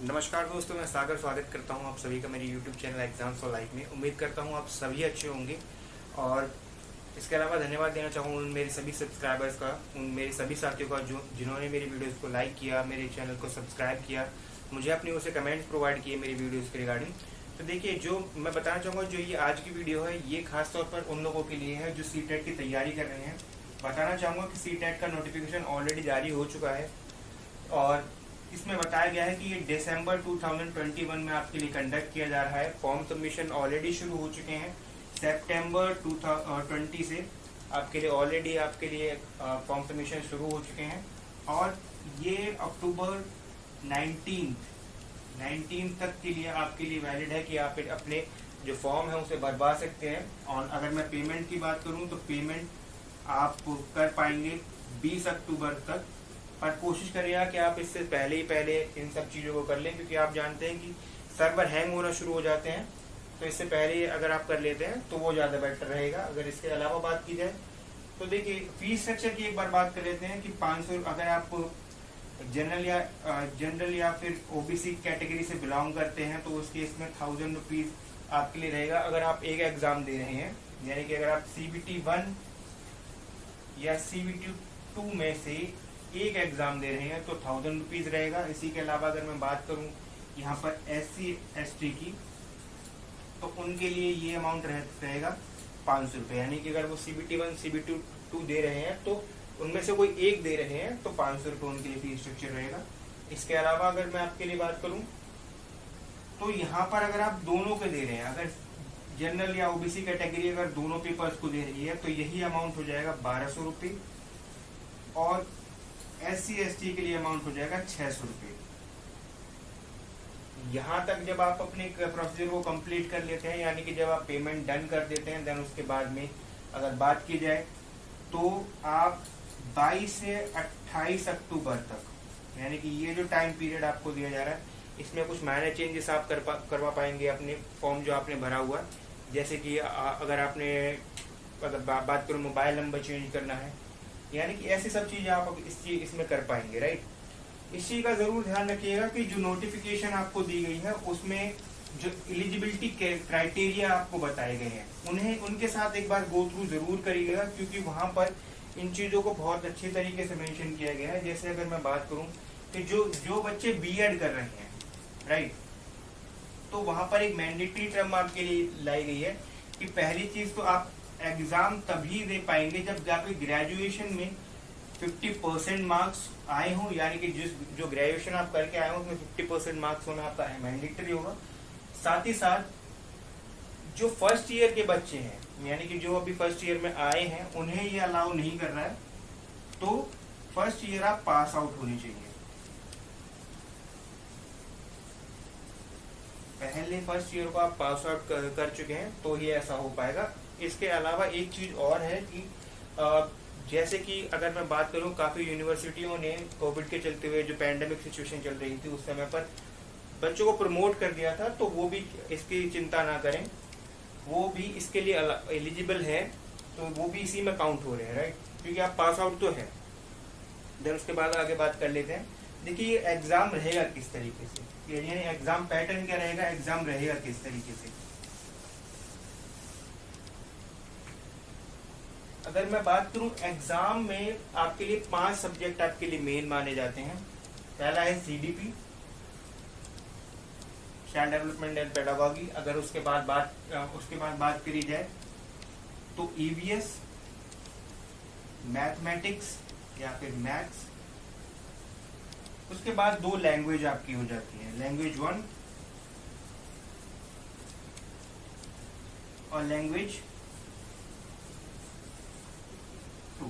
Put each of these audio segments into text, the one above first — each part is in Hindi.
नमस्कार दोस्तों, मैं सागर स्वागत करता हूं आप सभी का मेरे YouTube channel exams for life में। उम्मीद करता हूं आप सभी अच्छे होंगे। और इसके अलावा धन्यवाद देना चाहूँगा उन मेरे सभी सब्सक्राइबर्स का, उन मेरे सभी साथियों का जो जिन्होंने मेरी वीडियोस को लाइक किया, मेरे चैनल को सब्सक्राइब किया, मुझे अपनी ओर से कमेंट्स प्रोवाइड किए मेरी वीडियोज़ के रिगार्डिंग। तो देखिए, जो मैं बताना चाहूँगा, जो ये आज की वीडियो है ये खास तौर पर उन लोगों के लिए है जो CTET की तैयारी कर रहे हैं। बताना चाहूँगा कि CTET का नोटिफिकेशन ऑलरेडी जारी हो चुका है और इसमें बताया गया है कि ये दिसंबर 2021 में आपके लिए कंडक्ट किया जा रहा है। फॉर्म सबमिशन ऑलरेडी शुरू हो चुके हैं। सितंबर 2020 से आपके लिए ऑलरेडी फॉर्म सबमिशन शुरू हो चुके हैं और ये अक्टूबर 19 तक के लिए आपके लिए वैलिड है कि आप अपने जो फॉर्म है उसे भरवा सकते हैं। और अगर मैं पेमेंट की बात करूं तो पेमेंट आप कर पाएंगे 20 अक्टूबर तक। पर कोशिश करिएगा कि आप इससे पहले इन सब चीज़ों को कर लें, क्योंकि आप जानते हैं कि सर्वर हैंग होना शुरू हो जाते हैं। तो इससे पहले अगर आप कर लेते हैं तो वो ज़्यादा बेटर रहेगा। अगर इसके अलावा बात की जाए तो देखिए, फीस स्ट्रक्चर की एक बार बात कर लेते हैं कि 500, अगर आप जनरल या फिर OBC कैटेगरी से बिलोंग करते हैं तो उस केस में 1000 रुपीज़ आपके लिए रहेगा। अगर आप एक एग्ज़ाम दे रहे हैं, यानी कि अगर आप CBT 1 या CBT 2 में से एक एग्जाम दे रहे हैं तो 1000 रुपीज़ रहेगा। इसी के अलावा अगर मैं बात करूं यहाँ पर SC ST की, तो उनके लिए ये अमाउंट रहेगा 500 रुपये। यानी कि अगर वो CBT 1 CBT 2 दे रहे हैं तो उनमें से कोई एक दे रहे हैं तो 500 रुपये उनके लिए फीस स्ट्रक्चर रहेगा। इसके अलावा अगर मैं आपके लिए बात करूं तो यहाँ पर अगर आप दोनों के दे रहे हैं, अगर जनरल या OBC कैटेगरी अगर दोनों पेपर्स को दे रही है तो यही अमाउंट हो जाएगा 1200 रुपये और SC ST के लिए अमाउंट हो जाएगा 600 रुपये। यहाँ तक जब आप अपने प्रोसीजर को कंप्लीट कर लेते हैं, यानी कि जब आप पेमेंट डन कर देते हैं, देन उसके बाद में अगर बात की जाए तो आप 22 से 28 अक्टूबर तक, यानी कि ये जो टाइम पीरियड आपको दिया जा रहा है, इसमें कुछ माइनर चेंजेस आप करवा पाएंगे अपने फॉर्म जो आपने भरा हुआ। जैसे कि अगर आपने बात करूँ मोबाइल नंबर चेंज करना है, यानी कि ऐसी सब चीज़ें आप इसमें कर पाएंगे, राइट। इस चीज़ का ज़रूर ध्यान रखिएगा कि जो नोटिफिकेशन आपको दी गई है उसमें जो एलिजिबिलिटी क्राइटेरिया आपको बताए गए हैं उनके साथ एक बार गो थ्रू ज़रूर करिएगा, क्योंकि वहाँ पर इन चीज़ों को बहुत अच्छे तरीके से मेंशन किया गया है। जैसे अगर मैं बात करूँ कि जो बच्चे BEd कर रहे हैं, राइट, तो वहाँ पर एक मैंडेटरी टर्म आपके लिए लाई गई है कि पहली चीज़ तो आप एग्जाम तभी दे पाएंगे जब आपके ग्रेजुएशन में 50% मार्क्स आए हों, यानी कि जो ग्रेजुएशन आप करके आए हों उसमें 50% मार्क्स होना आपका मैंडेटरी होगा। साथ ही साथ जो फर्स्ट ईयर के बच्चे हैं, यानी कि जो अभी फर्स्ट ईयर में आए हैं, उन्हें ये अलाउ नहीं कर रहा है, तो फर्स्ट ईयर आप पास आउट होने चाहिए। पहले फर्स्ट ईयर को आप पास आउट कर चुके हैं तो ये ऐसा हो पाएगा। इसके अलावा एक चीज़ और है कि जैसे कि अगर मैं बात करूं, काफ़ी यूनिवर्सिटियों ने कोविड के चलते हुए जो पैंडेमिक सिचुएशन चल रही थी उस समय पर बच्चों को प्रमोट कर दिया था, तो वो भी इसकी चिंता ना करें, वो भी इसके लिए एलिजिबल है, तो वो भी इसी में काउंट हो रहे हैं, राइट, क्योंकि आप पास आउट तो है। देन उसके बाद आगे बात कर लेते हैं। देखिए, ये एग्ज़ाम रहेगा किस तरीके से, यानी एग्ज़ाम पैटर्न क्या रहेगा, एग्ज़ाम रहेगा किस तरीके से। अगर मैं बात करूं एग्जाम में आपके लिए 5 सब्जेक्ट आपके लिए मेन माने जाते हैं। पहला है CDP, child development and pedagogy. अगर उसके बाद बात करी जाए तो EVS, मैथमेटिक्स या फिर मैथ्स। उसके बाद 2 लैंग्वेज आपकी हो जाती है, लैंग्वेज 1 और लैंग्वेज 2।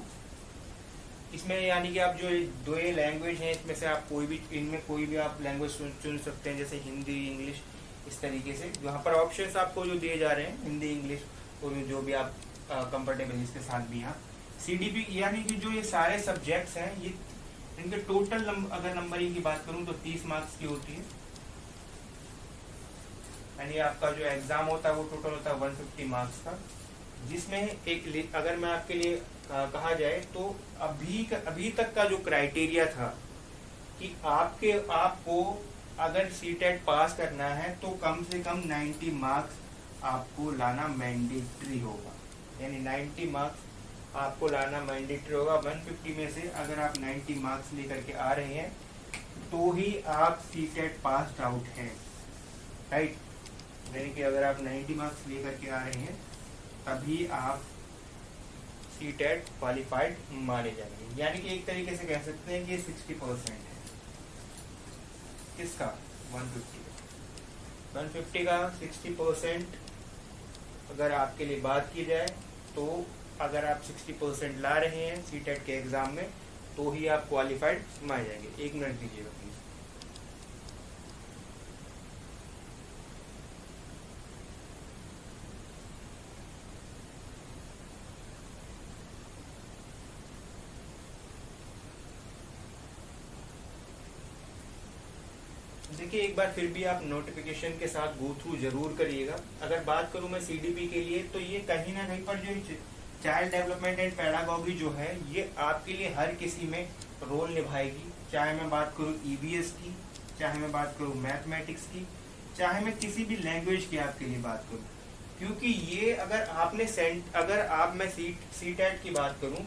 इसमें यानी कि आप जो 2 लैंग्वेज हैं इसमें से आप इनमें कोई भी आप लैंग्वेज चुन सकते हैं, जैसे हिंदी, इंग्लिश, इस तरीके से। यहाँ पर ऑप्शंस आपको जो दिए जा रहे हैं, हिंदी, इंग्लिश, जो भी आप कंफर्टेबल इसके साथ भी हैं। CDP यानी कि जो ये सारे सब्जेक्ट्स हैं, ये इनके टोटल अगर नंबरिंग की बात करूँ तो 30 मार्क्स की होती है। यानी आपका जो एग्जाम होता है वो टोटल होता है 150 मार्क्स का, जिसमें एक अगर मैं आपके लिए कहा जाए तो अभी तक का जो क्राइटेरिया था कि आपको अगर सीटेट पास करना है तो कम से कम 90 मार्क्स आपको लाना मैंडेटरी होगा, यानी 90 मार्क्स आपको लाना मैंडेटरी होगा। 150 में से अगर आप 90 मार्क्स लेकर के आ रहे हैं तो ही आप सीटेट पास आउट हैं, राइट। यानी कि अगर आप 90 मार्क्स लेकर के आ रहे हैं तभी आप सीटेट क्वालिफाइड माने जाएंगे। यानी कि एक तरीके से कह सकते हैं कि ये 60% है। किसका? 150 का 60% अगर आपके लिए बात की जाए तो अगर आप 60% ला रहे हैं सीटेट के एग्जाम में तो ही आप क्वालिफाइड माने जाएंगे। 1 मिनट दीजिएगा प्लीज। देखिए एक बार फिर भी आप नोटिफिकेशन के साथ गो थ्रू जरूर करिएगा। अगर बात करूं मैं सीडीपी के लिए तो ये कहीं ना कहीं पर जो चाइल्ड डेवलपमेंट एंड पेडागॉगी जो है ये आपके लिए हर किसी में रोल निभाएगी। चाहे मैं बात करूं ईवीएस की, चाहे मैं बात करूं मैथमेटिक्स की, चाहे मैं किसी भी लैंग्वेज की आपके लिए बात करूं, क्योंकि ये अगर मैं सीटेट की बात करूं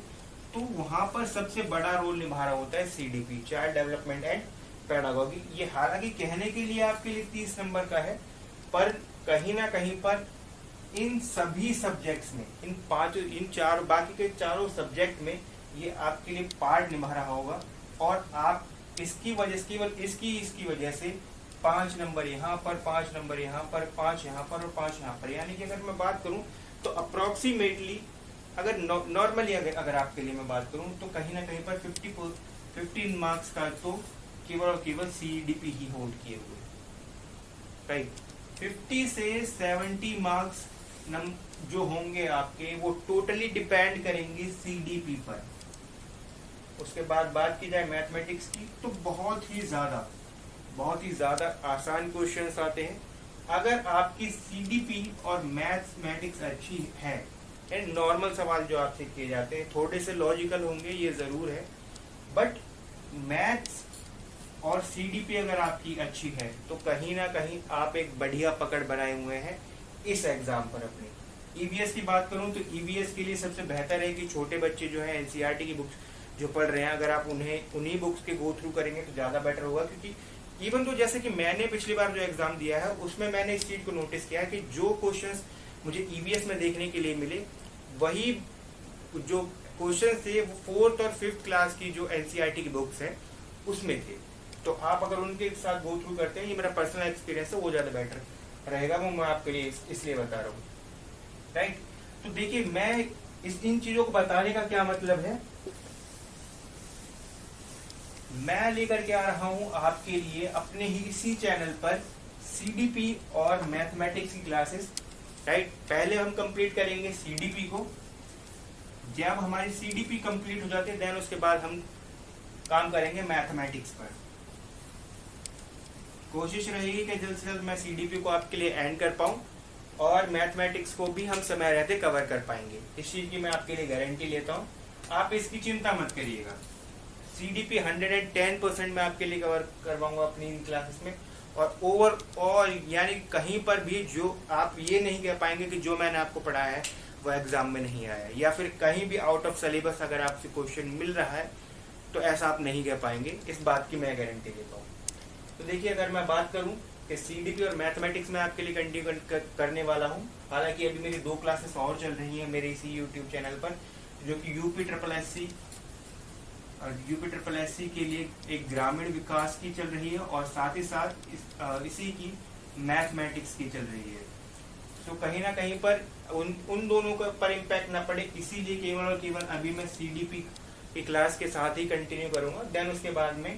तो वहां पर सबसे बड़ा रोल निभा रहा होता है CDP, child development and pedagogy. ये हालांकि कहने के लिए आपके लिए 30 नंबर का है, पर कहीं ना कहीं पर इन सभी सब्जेक्ट्स में, बाकी के चारों सब्जेक्ट में ये आपके लिए पार्ट निभा रहा होगा। और आप इसकी वजह से 5 नंबर यहाँ पर, 5 नंबर यहाँ पर, 5 यहाँ पर और 5 यहाँ पर, यानी कि अगर मैं बात करूं तो अप्रोक्सीमेटली अगर नॉर्मली अगर आपके लिए मैं बात करूं तो कहीं ना कहीं पर 15 मार्क्स का तो केवल और केवल सीडीपी ही होल्ड किए हुए, राइट। 50 से 70 मार्क्स जो होंगे आपके वो टोटली डिपेंड करेंगे सीडीपी पर। उसके बाद बात की जाए मैथमेटिक्स की तो बहुत ही ज्यादा आसान क्वेश्चंस आते हैं। अगर आपकी सीडीपी और मैथमेटिक्स अच्छी है, नॉर्मल सवाल जो आपसे किए जाते हैं थोड़े से लॉजिकल होंगे, ये जरूर है, बट मैथ्स और सीडीपी अगर आपकी अच्छी है तो कहीं ना कहीं आप एक बढ़िया पकड़ बनाए हुए हैं इस एग्जाम पर अपने। ईवीएस की बात करूं तो ईवीएस के लिए सबसे बेहतर है कि छोटे बच्चे जो है एनसीईआरटी की बुक्स जो पढ़ रहे हैं, अगर आप उन्हीं बुक्स के गो थ्रू करेंगे तो ज्यादा बेटर होगा। क्योंकि इवन तो जैसे कि मैंने पिछली बार जो एग्जाम दिया है उसमें मैंने इस चीज को नोटिस किया कि जो क्वेश्चंस मुझे ईवीएस में देखने के लिए मिले वही जो क्वेश्चन थे वो 4th और 5th क्लास की जो एनसीईआरटी की बुक्स है उसमें थे। तो आप अगर उनके साथ गो थ्रू करते हैं, ये मेरा पर्सनल एक्सपीरियंस है, वो ज्यादा बेटर रहेगा, वो मैं आपके लिए इसलिए बता रहा हूँ, राइट। तो देखिए मैं इन चीजों को बताने का क्या मतलब है, मैं लेकर के आ रहा हूं आपके लिए अपने ही इसी चैनल पर सीडीपी और मैथमेटिक्स की क्लासेस, राइट। पहले हम कंप्लीट करेंगे सीडीपी को, जब हमारी सीडीपी कंप्लीट हो जाती है देन उसके बाद हम काम करेंगे मैथमेटिक्स पर। कोशिश रहेगी कि जल्द से जल्द मैं सीडीपी को आपके लिए एंड कर पाऊं और मैथमेटिक्स को भी हम समय रहते कवर कर पाएंगे, इस चीज की मैं आपके लिए गारंटी लेता हूं। आप इसकी चिंता मत करिएगा, सीडीपी 110% मैं आपके लिए कवर करवाऊंगा अपनी इन क्लासेस में। और ओवरऑल यानी कहीं पर भी जो आप ये नहीं कह पाएंगे कि जो मैंने आपको पढ़ाया है वो एग्जाम में नहीं आया, या फिर कहीं भी आउट ऑफ सिलेबस अगर आपसे क्वेश्चन मिल रहा है तो ऐसा आप नहीं कह पाएंगे, इस बात की मैं गारंटी देता हूँ। तो देखिए अगर मैं बात करूं कि सीडीपी और मैथमेटिक्स में आपके लिए कंटिन्यू करने वाला हूं, हालांकि अभी मेरी 2 क्लासेस और चल रही हैं मेरे इसी यूट्यूब चैनल पर, जो कि यूपी ट्रिपल एससी के लिए एक ग्रामीण विकास की चल रही है और साथ ही साथ इसी की मैथमेटिक्स की चल रही है। तो कहीं ना कहीं पर उन दोनों पर इम्पैक्ट ना पड़े, इसीलिए केवल और केवल अभी मैं सीडीपी की क्लास के साथ ही कंटिन्यू करूंगा। देन उसके बाद में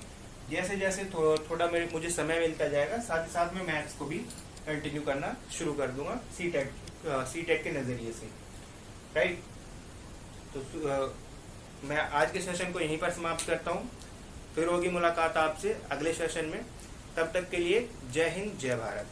जैसे जैसे थोड़ा मुझे समय मिलता जाएगा साथ ही साथ में मैथ्स को भी कंटिन्यू करना शुरू कर दूंगा सीटेट के नजरिए से, राइट। तो मैं आज के सेशन को यहीं पर समाप्त करता हूं, फिर होगी मुलाकात आपसे अगले सेशन में। तब तक के लिए जय हिंद, जय भारत।